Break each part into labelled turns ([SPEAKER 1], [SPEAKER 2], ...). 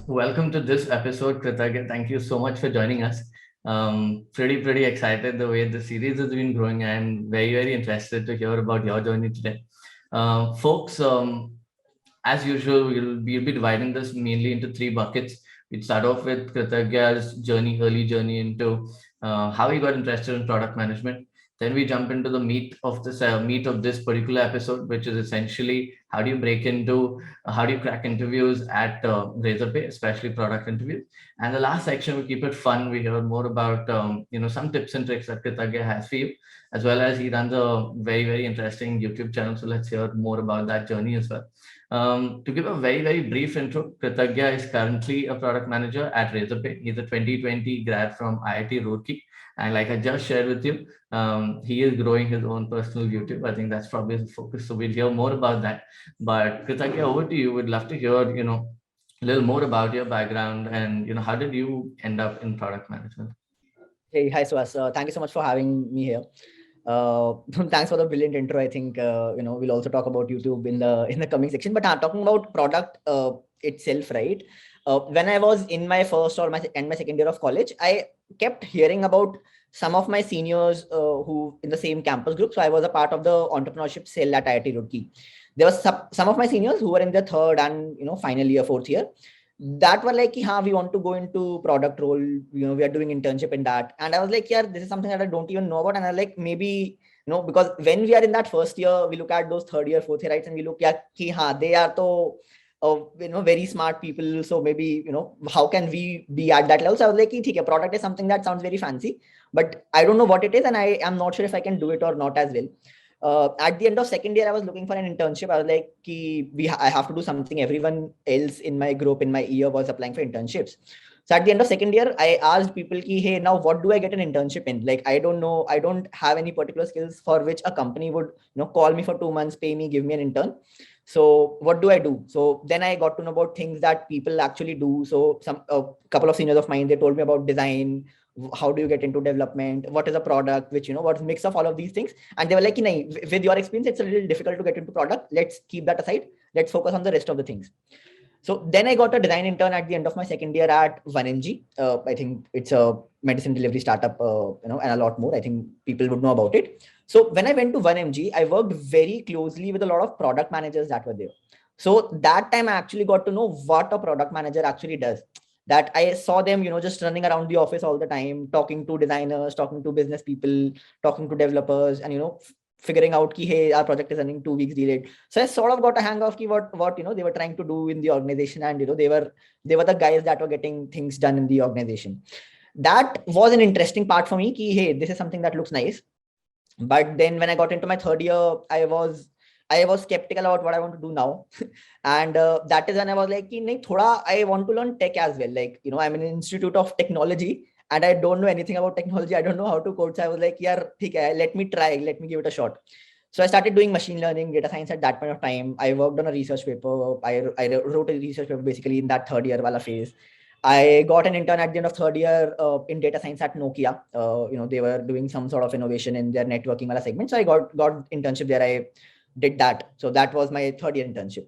[SPEAKER 1] Welcome to this episode, Kritagya. Thank you so much for joining us. Pretty excited the way the series has been growing. I'm very interested to hear about your journey today. Folks, as usual, we'll be dividing this mainly into three buckets. We'd start off with Kritagya's early journey into how he got interested in product management. Then we jump into the meat of this particular episode, which is essentially how do you break into, how do you crack interviews at Razorpay, especially product interviews. And the last section, we keep it fun. We hear more about some tips and tricks that Kritagya has for you, as well as he runs a very interesting YouTube channel. So let's hear more about that journey as well. To give a very brief intro, Kritagya is currently a product manager at Razorpay. He's a 2020 grad from IIT Roorkee. And like I just shared with you, he is growing his own personal YouTube. I think that's probably his focus. So we'll hear more about that. But Kritagya, over to you. Would love to hear, a little more about your background and, how did you end up in product management?
[SPEAKER 2] Hey, hi Suhas. Thank you so much for having me here. Thanks for the brilliant intro. I think we'll also talk about YouTube in the coming section. But talking about product itself, right? When I was in my first or my second year of college, I kept hearing about some of my seniors who in the same campus group. So I was a part of the entrepreneurship cell at IIT Roorkee. There was some of my seniors who were in their third and final year, fourth year, that were like, "Ha, we want to go into product role. We are doing internship in that." And I was like, "Yeah, this is something that I don't even know about." And I like maybe because when we are in that first year, we look at those third year, fourth year, right, and we look, yeah, ki, ha, they are so very smart people. So maybe how can we be at that level? So I was like, "Okay, product is something that sounds very fancy, but I don't know what it is, and I am not sure if I can do it or not as well." At the end of second year, I was looking for an internship. I was like, I have to do something. Everyone else in my group, in my year, was applying for internships. So at the end of second year, I asked people, hey, now what do I get an internship in? Like, I don't know. I don't have any particular skills for which a company would call me for 2 months, pay me, give me an intern. So what do I do? So then I got to know about things that people actually do. So a couple of seniors of mine, they told me about design. How do you get into development? What is a product? Which, what's mix of all of these things? And they were like, with your experience, it's a little difficult to get into product. Let's keep that aside. Let's focus on the rest of the things. So then I got a design intern at the end of my second year at 1mg. I think it's a medicine delivery startup, and a lot more. I think people would know about it. So when I went to 1mg, I worked very closely with a lot of product managers that were there. So that time I actually got to know what a product manager actually does. That I saw them, just running around the office all the time, talking to designers, talking to business people, talking to developers, and, figuring out ki, hey, our project is running 2 weeks delayed. So I sort of got a hang of ki what they were trying to do in the organization, and they were the guys that were getting things done in the organization. That was an interesting part for me ki, hey, this is something that looks nice. But then when I got into my third year, I was skeptical about what I want to do now. And that is when I was like, I want to learn tech as well. Like, I'm in an institute of technology and I don't know anything about technology. I don't know how to code. So I was like, yeah, let me try, let me give it a shot. So I started doing machine learning, data science at that point of time. I worked on a research paper. I wrote a research paper basically in that third year wala phase. I got an intern at the end of third year in data science at Nokia. They were doing some sort of innovation in their networking wala segment. So I got internship there. I did that. So that was my third year internship.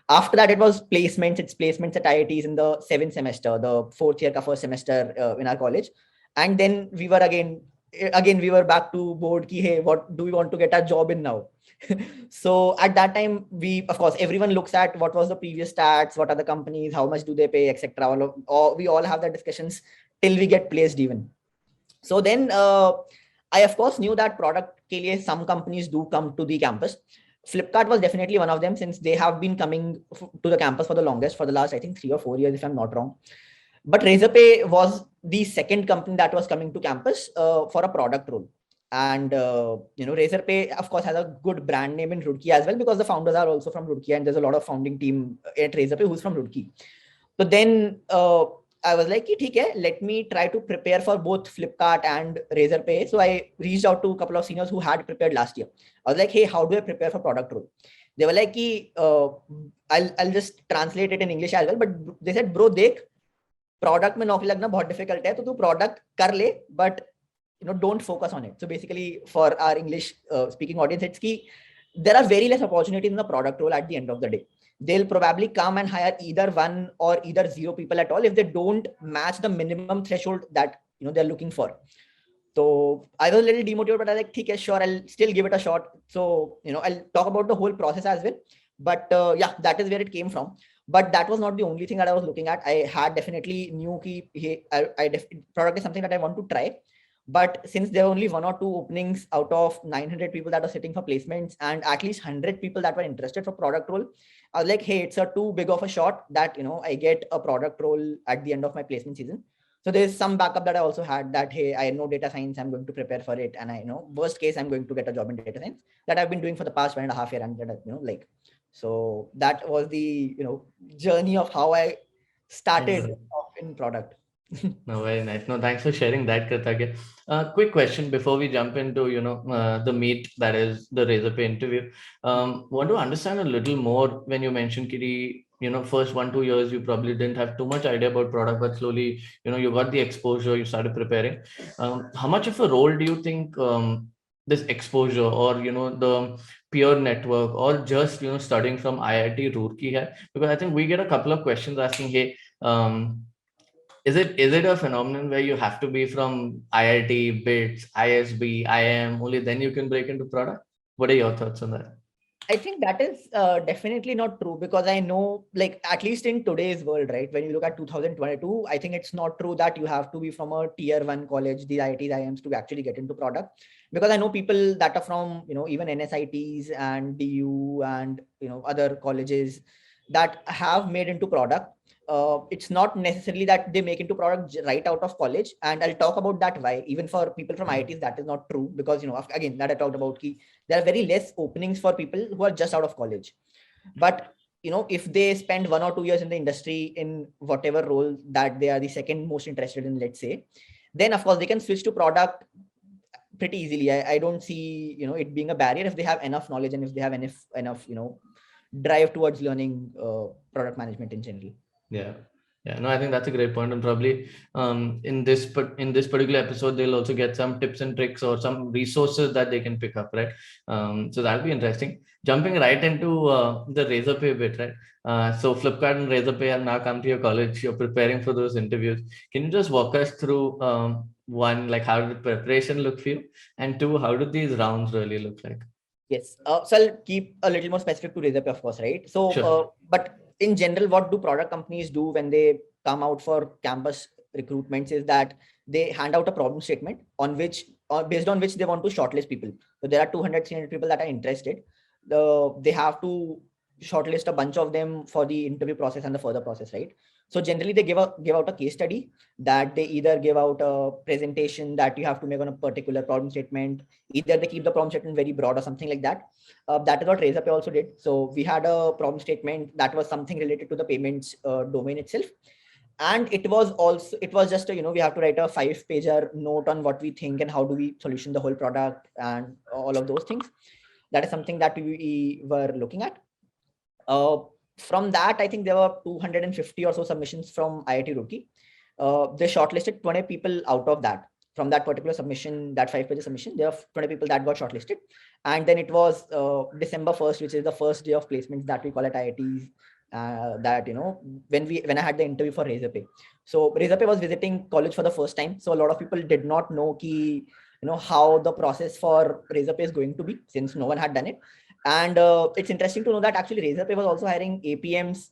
[SPEAKER 2] After that, it was placements. It's placements at IITs in the 7th semester, the fourth year ka first semester in our college. And then we were again we were back to board ki, hey, what do we want to get a job in now? So at that time, of course, everyone looks at what was the previous stats, what are the companies, how much do they pay, etc. We all have that discussions till we get placed even. So then I of course knew that product ke liye some companies do come to the campus. Flipkart was definitely one of them, since they have been coming to the campus for the longest, for the last, I think, 3 or 4 years, if I'm not wrong. But Razorpay was the second company that was coming to campus for a product role. And, Razorpay, of course, has a good brand name in Roorkee as well, because the founders are also from Roorkee, and there's a lot of founding team at Razorpay who's from Roorkee. So then I was like, okay, let me try to prepare for both Flipkart and Razorpay. So I reached out to a couple of seniors who had prepared last year. I was like, hey, how do I prepare for product role? They were like, I'll just translate it in English as well. But they said, bro, dekh, product में नौकरी लगना बहुत difficult है, तो तू product कर ले, but don't focus on it. So basically, for our English speaking audience, it's key. There are very less opportunities in the product role at the end of the day. They'll probably come and hire either one or either zero people at all if they don't match the minimum threshold that they're looking for. So I was a little demotivated, but I was like, okay, sure, I'll still give it a shot. So I'll talk about the whole process as well. But yeah, that is where it came from. But that was not the only thing that I was looking at. I had definitely knew ki product is something that I want to try. But since there were only 1 or 2 openings out of 900 people that are sitting for placements and at least 100 people that were interested for product role, I was like, hey, it's a too big of a shot that I get a product role at the end of my placement season. So there's some backup that I also had, that hey, I know data science, I'm going to prepare for it, and I know worst case I'm going to get a job in data science, that I've been doing for the past 1.5 years, and that like, so that was the journey of how I started off in product.
[SPEAKER 1] No, very nice. No, thanks for sharing that, Kritagya. Quick question before we jump into the meat, that is the Razorpay interview. Want to understand a little more when you mentioned, Kiri, first 1-2 years you probably didn't have too much idea about product, but slowly you got the exposure, you started preparing. How much of a role do you think this exposure, or the peer network, or just studying from IIT Roorkee had? Because I think we get a couple of questions asking, hey, is it a phenomenon where you have to be from IIT, BITS, ISB, IIM, only then you can break into product? What are your thoughts on that?
[SPEAKER 2] I think that is definitely not true, because I know, like, at least in today's world, right? When you look at 2022, I think it's not true that you have to be from a tier 1 college, the IITs, IIMs, to actually get into product. Because I know people that are from, even NSITs and DU and, other colleges that have made into product. It's not necessarily that they make into product right out of college. And I'll talk about that why. Even for people from IITs, that is not true, because, again, that I talked about, there are very less openings for people who are just out of college. But if they spend 1 or 2 years in the industry in whatever role that they are the second most interested in, let's say, then of course they can switch to product pretty easily. I don't see it being a barrier if they have enough knowledge and if they have enough drive towards learning product management in general.
[SPEAKER 1] Yeah, no, I think that's a great point, and probably in this particular episode they'll also get some tips and tricks or some resources that they can pick up, right? So that'll be interesting. Jumping right into the Razorpay bit, right? So Flipkart and Razorpay have now come to your college. You're preparing for those interviews. Can you just walk us through one, like, how did the preparation look for you, and two, how did these rounds really look like?
[SPEAKER 2] Yes. So I'll keep a little more specific to Razorpay, of course, right? So,
[SPEAKER 1] Sure.
[SPEAKER 2] but in general, what do product companies do when they come out for campus recruitments is that they hand out a problem statement on which, based on which they want to shortlist people. So there are 200, 300 people that are interested. They have to shortlist a bunch of them for the interview process and the further process, right? So generally, they give out a case study, that they either give out a presentation that you have to make on a particular problem statement. Either they keep the problem statement very broad or something like that. That is what Razorpay also did. So we had a problem statement that was something related to the payments domain itself. And it was just we have to write a 5-pager note on what we think and how do we solution the whole product and all of those things. That is something that we were looking at. From that, I think there were 250 or so submissions from IIT Roorkee. They shortlisted 20 people out of that. From that particular submission, that 5-page submission, there are 20 people that got shortlisted. And then it was December 1st, which is the first day of placements that we call at IITs. That when I had the interview for Razorpay. So Razorpay was visiting college for the first time. So a lot of people did not know how the process for Razorpay is going to be, since no one had done it. And it's interesting to know that actually Razorpay was also hiring APMs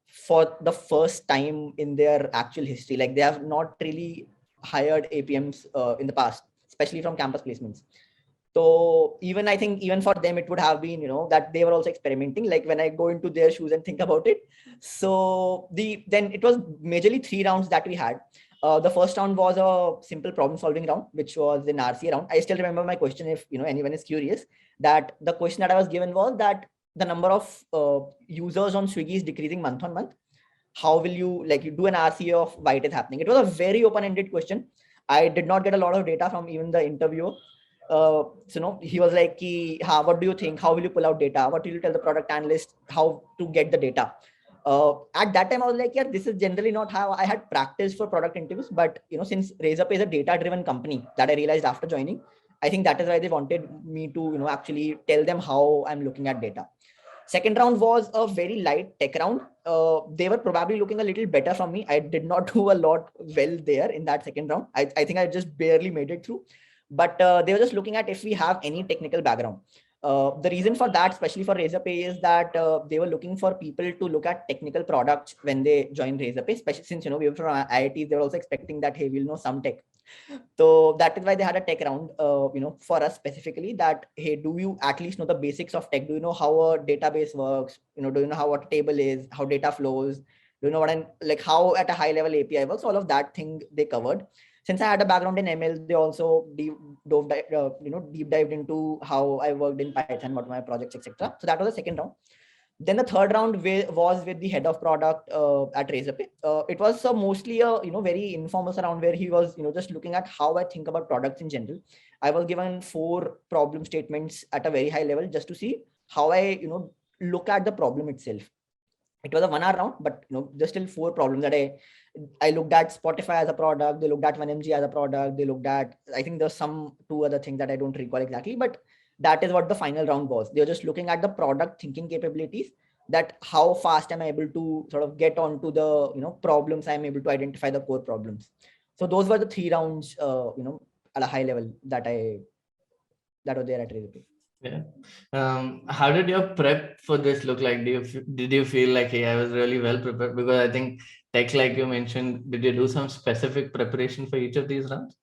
[SPEAKER 2] for the first time in their actual history. Like, they have not really hired APMs in the past, especially from campus placements. So I think even for them, it would have been, that they were also experimenting. Like, when I go into their shoes and think about it. So then it was majorly 3 rounds that we had. The first round was a simple problem solving round, which was an RCA round. I still remember my question, if anyone is curious, that the question that I was given was that the number of users on Swiggy is decreasing month on month. How will you do an RCA of why it is happening? It was a very open-ended question. I did not get a lot of data from even the interviewer. So he was like, what do you think? How will you pull out data? What will you tell the product analyst how to get the data? At that time I was like, yeah, this is generally not how I had practiced for product interviews. But since Razorpay is a data driven company, that I realized after joining, I think that is why they wanted me to actually tell them how I'm looking at data. Second round was a very light tech round. They were probably looking a little better from me. I did not do a lot well there in that second round. I think I just barely made it through. But they were just looking at if we have any technical background. The reason for that, especially for Razorpay, is that they were looking for people to look at technical products when they join Razorpay, especially since we were from IIT. They were also expecting that, hey, we'll know some tech. So that is why they had a tech round, for us specifically, that, hey, do you at least know the basics of tech? Do you know how a database works? Do you know how what a table is, how data flows? Do you know how at a high level API works? All of that thing they covered. Since I had a background in ML, they also deep dived into how I worked in Python, what my projects, etc. So that was the second round. Then the third round was with the head of product at Razorpay. It was mostly a very informal round where he was just looking at how I think about products in general. I was given 4 problem statements at a very high level just to see how I look at the problem itself. It was a 1 hour round, but there's still 4 problems that I looked at Spotify as a product. They looked at 1mg as a product. They looked at, I think there's some 2 other things that I don't recall exactly, but that is what the final round was. They were just looking at the product thinking capabilities, that how fast am I able to sort of get onto the problems. I'm able to identify the core problems. So those were the 3 rounds at a high level that were there at Razorpay.
[SPEAKER 1] Yeah. How did your prep for this look like? Did you feel like, hey, I was really well prepared? Because I think tech, like you mentioned, did you do some specific preparation for each of these rounds?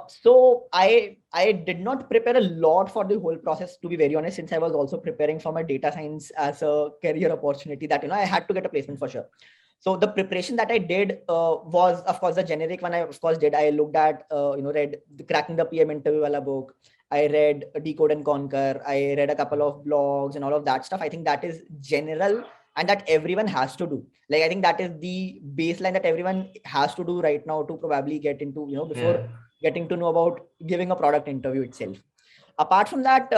[SPEAKER 2] So I did not prepare a lot for the whole process, to be very honest, since I was also preparing for my data science as a career opportunity that I had to get a placement for sure. So the preparation that I did was, of course, the generic one. I of course did. I looked at read Cracking the PM Interview wala book. I read Decode and Conquer. I read a couple of blogs and all of that stuff. I think that is general and that everyone has to do. Like, I think that is the baseline that everyone has to do right now to probably get into before getting to know about giving a product interview itself. Apart from that,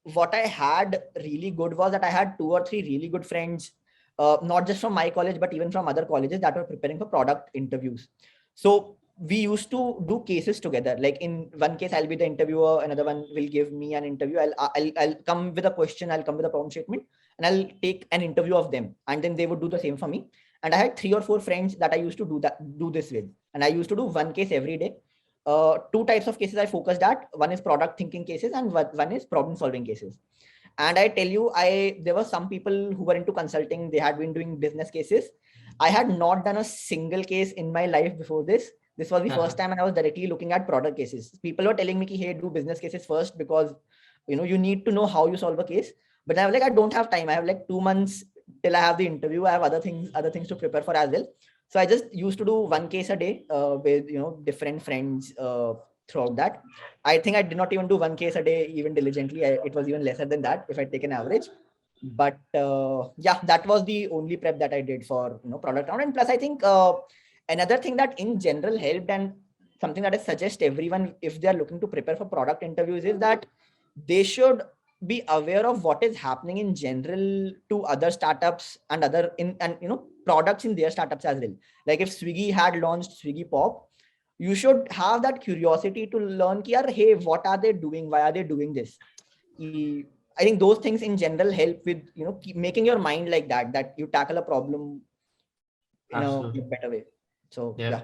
[SPEAKER 2] what I had really good was that I had 2 or 3 really good friends, not just from my college, but even from other colleges that were preparing for product interviews. So we used to do cases together. Like in one case, I'll be the interviewer. Another one will give me an interview. I'll come with a question. I'll come with a problem statement, and I'll take an interview of them. And then they would do the same for me. And I had 3 or 4 friends that I used to do this with. And I used to do one case every day. 2 types of cases I focused at. One is product thinking cases and one is problem solving cases. And I tell you, there were some people who were into consulting. They had been doing business cases. I had not done a single case in my life before this. This was the first time, and I was directly looking at product cases. People were telling me, hey, do business cases first because you need to know how you solve a case. But I was like, I don't have time. I have like 2 months till I have the interview. I have other things to prepare for as well. So I just used to do one case a day with different friends throughout that. I think I did not even do one case a day even diligently. It was even lesser than that if I take an average. But yeah, that was the only prep that I did for product round. And plus, I think another thing that in general helped, and something that I suggest everyone if they are looking to prepare for product interviews, is that they should be aware of what is happening in general to other startups and products in their startups as well. Like if Swiggy had launched Swiggy Pop, you should have that curiosity to learn hey, what are they doing? Why are they doing this? I think those things in general help with keep making your mind like that you tackle a problem in a better way. So yeah.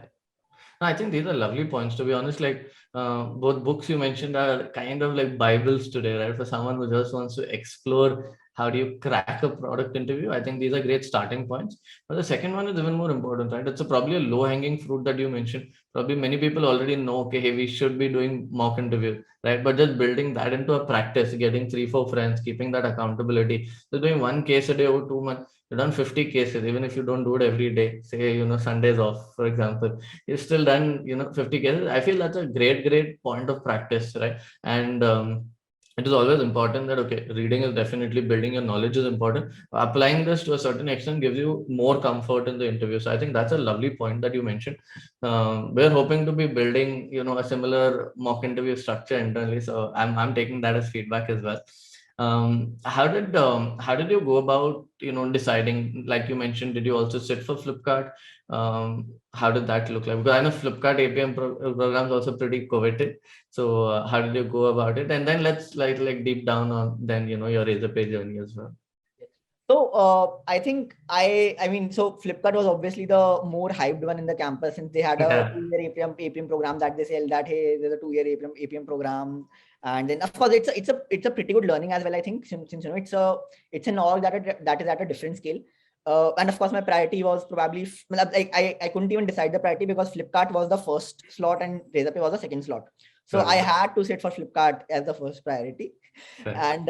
[SPEAKER 1] I think these are lovely points, to be honest. Like both books you mentioned are kind of like Bibles today, right? For someone who just wants to explore how do you crack a product interview. I think these are great starting points. But the second one is even more important, right? It's probably a low hanging fruit that you mentioned. Probably many people already know, okay, hey, we should be doing mock interview, right? But just building that into a practice, getting 3-4 friends, keeping that accountability. So doing one case a day over 2 months, you've done 50 cases, even if you don't do it every day, say, Sundays off, for example, you've still done 50 cases. I feel that's a great point of practice, right? And it is always important that okay, reading is definitely, building your knowledge is important. Applying this to a certain extent gives you more comfort in the interview. So I think that's a lovely point that you mentioned. We're hoping to be building a similar mock interview structure internally, so I'm taking that as feedback as well. How did you go about, deciding, like you mentioned, did you also sit for Flipkart? How did that look like? Because I know Flipkart APM programs also pretty coveted. So how did you go about it? And then let's like deep down on then, your Razorpay journey as well.
[SPEAKER 2] So I think I mean, so Flipkart was obviously the more hyped one in the campus, since they had a
[SPEAKER 1] Yeah.
[SPEAKER 2] 2-year APM program that they sell, that hey, there's a 2-year APM program. And then of course it's a pretty good learning as well, I think, since it's an org that is at a different scale. And of course my priority was probably I couldn't even decide the priority, because Flipkart was the first slot and Razorpay was the second slot. So I had to sit for Flipkart as the first priority.
[SPEAKER 1] Right.
[SPEAKER 2] And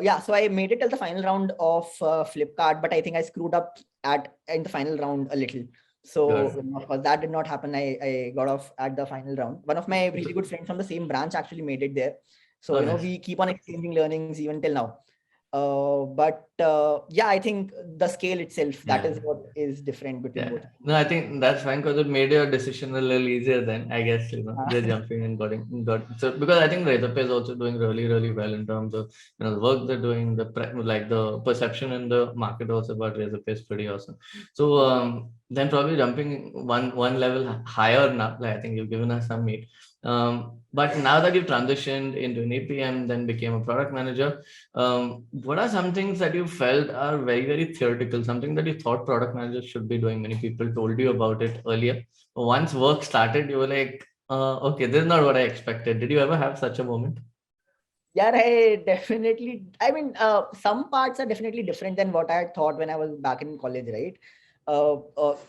[SPEAKER 2] yeah, so I made it till the final round of Flipkart, but I think I screwed up in the final round a little. So of course that did not happen. I got off at the final round. One of my really good friends from the same branch actually made it there. So
[SPEAKER 1] Oh, nice.
[SPEAKER 2] we keep on exchanging learnings even till now. But yeah, I think the scale itself, that
[SPEAKER 1] Yeah.
[SPEAKER 2] is what is different between
[SPEAKER 1] Yeah.
[SPEAKER 2] both.
[SPEAKER 1] No, I think that's fine because it made your decision a little easier then, I guess, just
[SPEAKER 2] Uh,
[SPEAKER 1] jumping and got so because I think Razorpay is also doing really, really well in terms of the work they're doing, like the perception in the market also about Razorpay is pretty awesome. So then probably jumping one level higher now, like I think you've given us some meat. But now that you've transitioned into an APM, then became a product manager, what are some things that you felt are very, very theoretical, something that you thought product managers should be doing? Many people told you about it earlier. But once work started, you were like, okay, this is not what I expected. Did you ever have such a moment?
[SPEAKER 2] Yeah, I definitely. I mean, some parts are definitely different than what I had thought when I was back in college, right?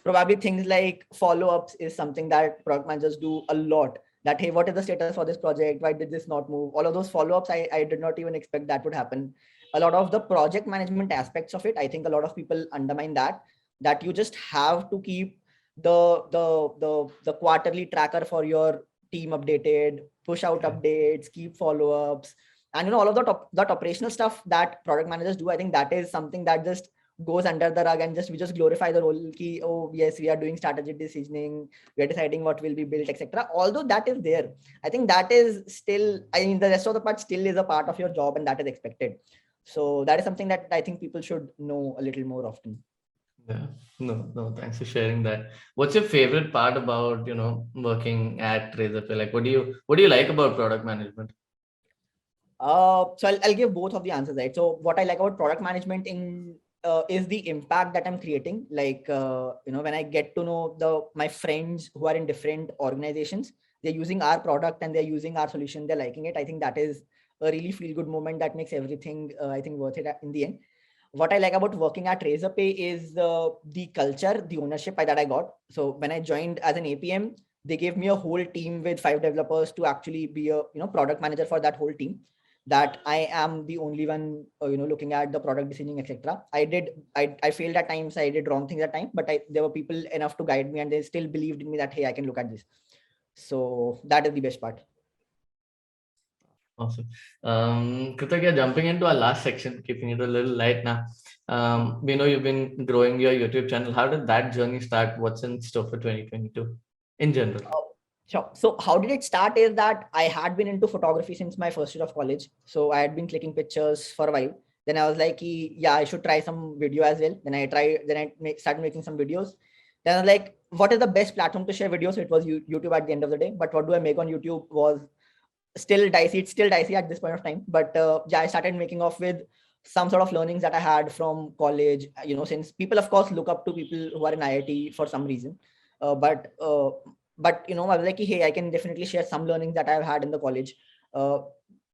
[SPEAKER 2] Probably things like follow-ups is something that product managers do a lot. That, hey, what is the status for this project? Why did this not move? All of those follow-ups, I did not even expect that would happen. A lot of the project management aspects of it, I think a lot of people undermine that you just have to keep the quarterly tracker for your team updated, push out updates, keep follow-ups, and all of that operational stuff that product managers do. I think that is something that just goes under the rug, and we just glorify the role ki, oh yes, we are doing strategic decisioning, we are deciding what will be built, etc. Although that is there, I think that is still, I mean, the rest of the part still is a part of your job, and that is expected. So that is something that I think people should know a little more often.
[SPEAKER 1] Yeah. No, no, thanks for sharing that. What's your favorite part about, working at Razorpay? Like, what do you like about product management?
[SPEAKER 2] So I'll give both of the answers, right? So what I like about product management is the impact that I'm creating. Like, when I get to know my friends who are in different organizations, they're using our product and they're using our solution, they're liking it. I think that is a really feel good moment that makes everything, I think, worth it in the end. What I like about working at Razorpay is the culture, the ownership that I got. So when I joined as an APM, they gave me a whole team with 5 developers to actually be a product manager for that whole team. That I am the only one looking at the product decisioning, etc. I failed at times, I did wrong things at times, but there were people enough to guide me, and they still believed in me that, hey, I can look at this. So that is the best part.
[SPEAKER 1] Awesome. Kritagya, jumping into our last section, keeping it a little light now. We know you've been growing your YouTube channel. How did that journey start? What's in store for 2022 in general?
[SPEAKER 2] Sure. So how did it start is that I had been into photography since my first year of college. So I had been clicking pictures for a while. Then I was like, yeah, I should try some video as well. Then started making some videos. Then I was like, what is the best platform to share videos? So it was YouTube at the end of the day. But what do I make on YouTube was still dicey. It's still dicey at this point of time. But yeah, I started making off with some sort of learnings that I had from college. Since people, of course, look up to people who are in IIT for some reason. But I was like, hey, I can definitely share some learnings that I've had in the college. Uh,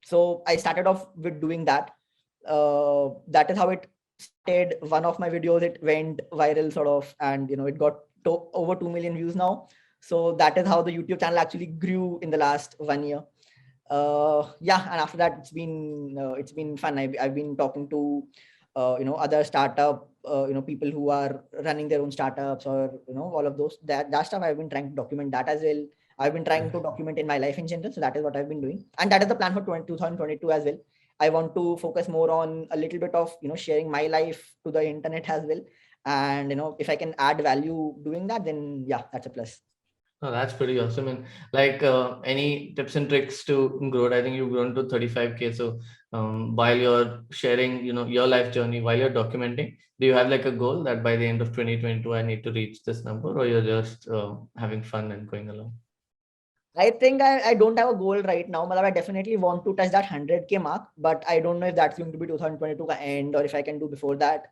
[SPEAKER 2] so I started off with doing that. That is how it started. One of my videos, it went viral sort of, and it got over 2 million views now. So that is how the YouTube channel actually grew in the last 1 year. Yeah, and after that it's been fun. I've been talking to other startup people who are running their own startups, or all of those, that stuff. I've been trying to document that as well. I've been trying to document in my life in general, so that is what I've been doing, and that is the plan for 2022 as well. I want to focus more on a little bit of sharing my life to the internet as well, and if I can add value doing that, then yeah, that's a plus.
[SPEAKER 1] Oh, that's pretty awesome. And like any tips and tricks to grow? I think you've grown to 35K. So while you're sharing, your life journey, while you're documenting, do you have like a goal that by the end of 2022, I need to reach this number, or you're just having fun and going along?
[SPEAKER 2] I think I don't have a goal right now. Matlab, I definitely want to touch that 100K mark, but I don't know if that's going to be 2022 ka end or if I can do before that.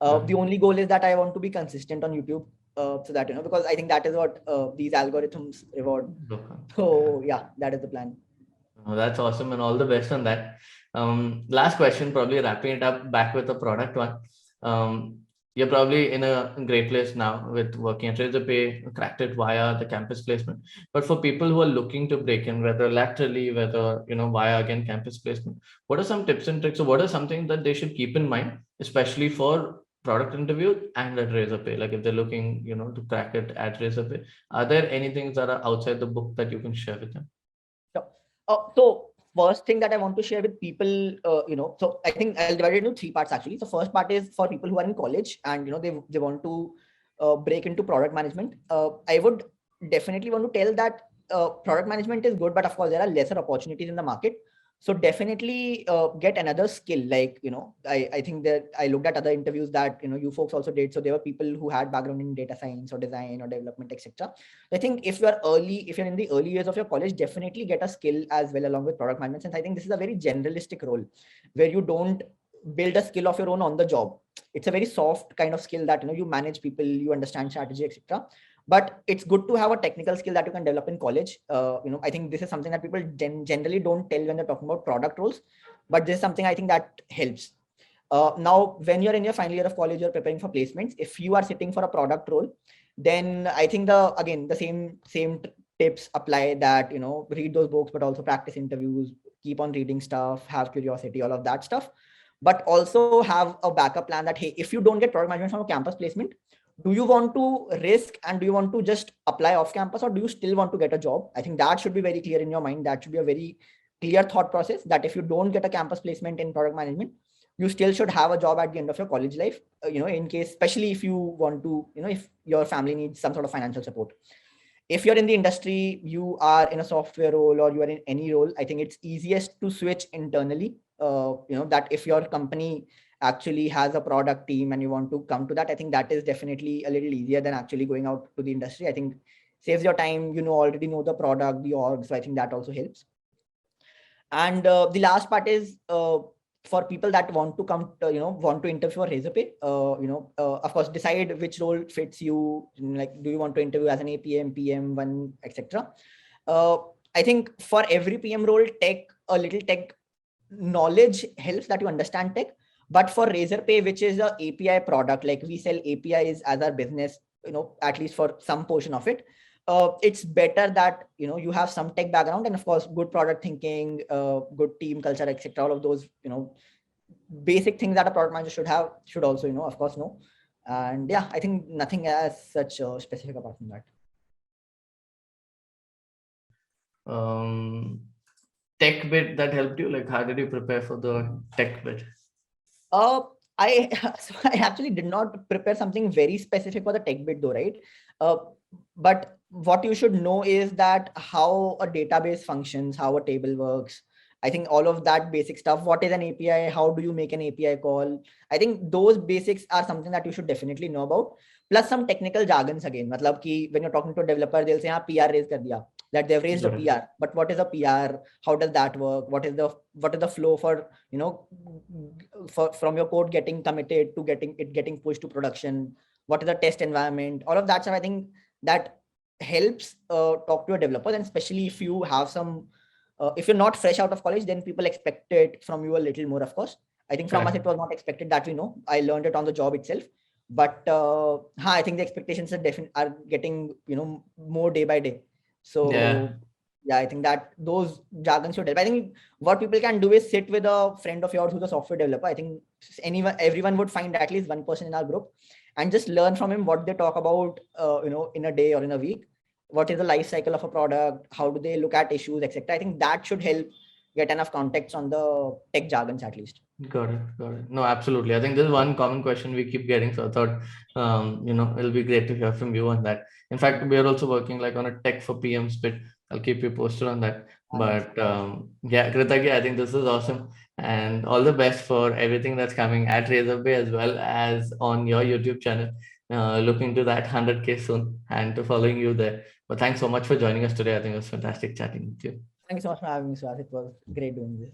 [SPEAKER 2] The only goal is that I want to be consistent on YouTube, so that, because I think that is what these algorithms reward.
[SPEAKER 1] Okay.
[SPEAKER 2] So yeah, that is the plan.
[SPEAKER 1] Oh, that's awesome, and all the best on that. Last question, probably wrapping it up back with a product one. Um, you're probably in a great place now with working at Razorpay, cracked it via the campus placement. But for people who are looking to break in, whether laterally, whether via again campus placement, what are some tips and tricks, or what are something that they should keep in mind, especially for product interview and at Razorpay? Like if they're looking, to crack it at Razorpay, are there any things that are outside the book that you can share with them?
[SPEAKER 2] So, so first thing that I want to share with people, so I think I'll divide it into three parts actually. So first part is for people who are in college and they want to break into product management. I would definitely want to tell that product management is good, but of course there are lesser opportunities in the market. So definitely get another skill. Like, I think that I looked at other interviews that you folks also did. So there were people who had background in data science or design or development, etc. I think if you're in the early years of your college, definitely get a skill as well along with product management. Since I think this is a very generalistic role where you don't build a skill of your own on the job. It's a very soft kind of skill that you manage people, you understand strategy, etc. But it's good to have a technical skill that you can develop in college. I think this is something that people generally don't tell when they're talking about product roles, but this is something I think that helps. Now, when you're in your final year of college, you're preparing for placements. If you are sitting for a product role, then I think the same tips apply, that read those books, but also practice interviews, keep on reading stuff, have curiosity, all of that stuff. But also have a backup plan that, hey, if you don't get product management from a campus placement, do you want to risk and do you want to just apply off campus, or do you still want to get a job? I think that should be very clear in your mind. That should be a very clear thought process, that if you don't get a campus placement in product management, you still should have a job at the end of your college life, in case, especially if you want to, if your family needs some sort of financial support. If you're in the industry, you are in a software role or you are in any role, I think it's easiest to switch internally. That if your company actually has a product team and you want to come to that, I think that is definitely a little easier than actually going out to the industry. I think saves your time, already know the product, the org. So I think that also helps. And the last part is for people that want to come, want to interview for Razorpay, of course, decide which role fits you. Like, do you want to interview as an APM, PM, one, etc. I think for every PM role, a little tech knowledge helps, that you understand tech. But for Razorpay, which is a API product, like we sell APIs as our business, at least for some portion of it, it's better that you have some tech background, and of course good product thinking, good team culture, etc. All of those basic things that a product manager should also of course know. And yeah, I think nothing as such specific apart from that.
[SPEAKER 1] Tech bit that helped you, like how did you prepare for the tech bit?
[SPEAKER 2] I so I actually did not prepare something very specific for the tech bit though, right? Uh, but what you should know is that how a database functions, how a table works. I think all of that basic stuff. What is an API? How do you make an API call? I think those basics are something that you should definitely know about. Plus some technical jargons again. Matlab ki when you're talking to a developer, they'll say, PR raise kar diya, that they've raised a PR. But what is a PR? How does that work? What is the flow for, from your code getting committed to getting pushed to production? What is the test environment? All of that stuff, I think that helps talk to a developer. And especially if you have some, if you're not fresh out of college, then people expect it from you a little more, of course. I think from us, it was not expected, that we know. I learned it on the job itself. But I think the expectations are getting, more day by day. So yeah, I think that those jargons should help. I think what people can do is sit with a friend of yours who's a software developer. I think everyone would find at least one person in our group and just learn from him what they talk about, in a day or in a week. What is the life cycle of a product? How do they look at issues, etc. I think that should help get enough context on the tech jargons at least.
[SPEAKER 1] Got it. Got it. No, absolutely. I think this is one common question we keep getting. So I thought, it'll be great to hear from you on that. In fact, we are also working like on a tech for PMs bit. I'll keep you posted on that.
[SPEAKER 2] Nice.
[SPEAKER 1] But yeah, Kritagya, I think this is awesome. And all the best for everything that's coming at Razorpay as well as on your YouTube channel. Looking to that 100K soon and to following you there. But thanks so much for joining us today. I think it was fantastic chatting with you.
[SPEAKER 2] Thank you so much for having me, Suhas. It was great doing this.